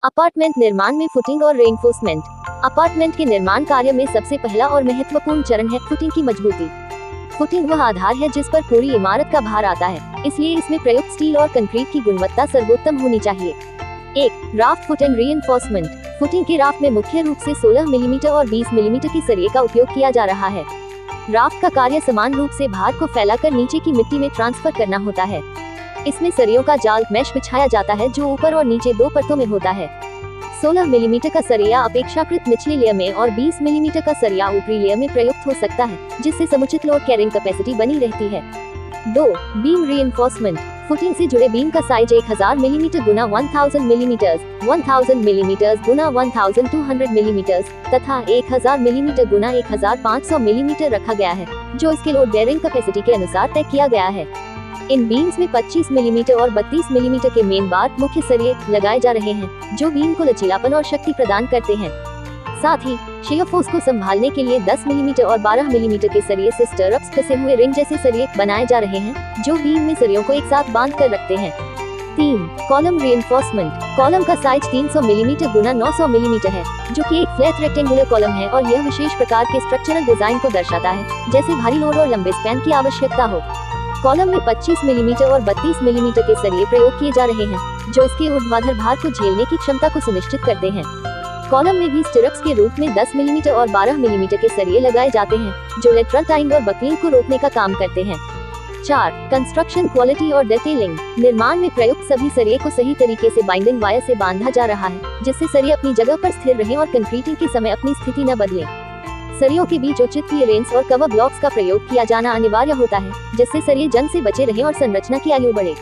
Apartment निर्माण में footing और रेनफोर्समेंट। अपार्टमेंट के निर्माण कार्य में सबसे पहला और महत्वपूर्ण चरण है फुटिंग की मजबूती। फुटिंग वह आधार है जिस पर पूरी इमारत का भार आता है, इसलिए इसमें प्रयुक्त स्टील और कंक्रीट की गुणवत्ता सर्वोत्तम होनी चाहिए। 1. Raft footing reinforcement. फुटिंग के राफ्ट में मुख्य रूप से 16 मिलीमीटर और 20 मिलीमीटर की सरिये का उपयोग किया जा रहा है। राफ्ट का कार्य समान रूप से भार को फैलाकर नीचे की मिट्टी में ट्रांसफर करना होता है। इसमें सरियों का जाल मैश बिछाया जाता है जो ऊपर और नीचे 2 परतों में होता है। 16 मिलीमीटर का सरिया अपेक्षाकृत निचली लेयर में और 20 मिलीमीटर का सरिया ऊपरी लेयर में प्रयुक्त हो सकता है, जिससे समुचित लोड कैरिंग कैपेसिटी बनी रहती है। 2. Beam reinforcement. फुटिंग से जुड़े बीम का साइज 1000 मिलीमीटर गुना 1000 मिलीमीटर, 1000 मिलीमीटर गुना 1200 मिलीमीटर तथा 1000 मिलीमीटर गुना 1500 मिलीमीटर रखा गया है, जो इसके लोड बेयरिंग कैपेसिटी के अनुसार तय किया गया है। इन बीम्स में 25 मिलीमीटर और 32 मिलीमीटर के मेन बार मुख्य सरिये लगाए जा रहे हैं, जो बीम को लचीलापन और शक्ति प्रदान करते हैं। साथ ही शियर फोर्स को संभालने के लिए 10 मिलीमीटर और 12 मिलीमीटर के सरिये से स्टरअप्स कसे हुए रिंग जैसे सरिये बनाए जा रहे हैं, जो बीम में सरियों को एक साथ बांध कर रखते हैं। 3. Column reinforcement. कॉलम का साइज 300 मिलीमीटर गुना 900 मिलीमीटर है, जो कि एक फ्लैट रेक्टेंगुलर कॉलम है और यह विशेष प्रकार के स्ट्रक्चरल डिजाइन को दर्शाता है, जैसे भारी लोड और लंबे स्पैन की आवश्यकता हो। कॉलम में 25 मिलीमीटर और 32 मिलीमीटर के सरिये प्रयोग किए जा रहे हैं, जो इसके ऊर्ध्वाधर भार को झेलने की क्षमता को सुनिश्चित करते हैं। कॉलम में भी स्टिरअप्स के रूप में 10 मिलीमीटर और 12 मिलीमीटर के सरिये लगाए जाते हैं, जो लेटरल टाइंग और बकलिंग को रोकने का काम करते हैं। 4. कंस्ट्रक्शन क्वालिटी और डिटेलिंग। निर्माण में प्रयुक्त सभी सरिये को सही तरीके से बाइंडिंग वायर से बांधा जा रहा है, जिससे सरिये अपनी जगह पर स्थिर रहें और कंक्रीटिंग के समय अपनी स्थिति न बदलें। सरियों के बीच उचित क्लियरेंस और कवर ब्लॉक्स का प्रयोग किया जाना अनिवार्य होता है, जिससे सरिये जंग से बचे रहें और संरचना की आयु बढ़े।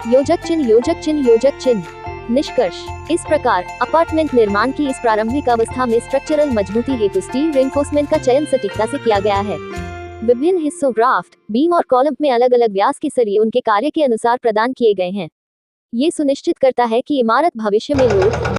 योजक चिन्ह योजक चिन्ह योजक चिन्ह। निष्कर्ष। इस प्रकार अपार्टमेंट निर्माण की इस प्रारंभिक अवस्था में स्ट्रक्चरल मजबूती हेतु स्टील रेनफोर्समेंट का चयन सटीकता से किया गया है। विभिन्न हिस्सों राफ्ट, बीम और कॉलम में अलग अलग व्यास के सरिये उनके कार्य के अनुसार प्रदान किए गए हैं। ये सुनिश्चित करता है कि इमारत भविष्य में लोड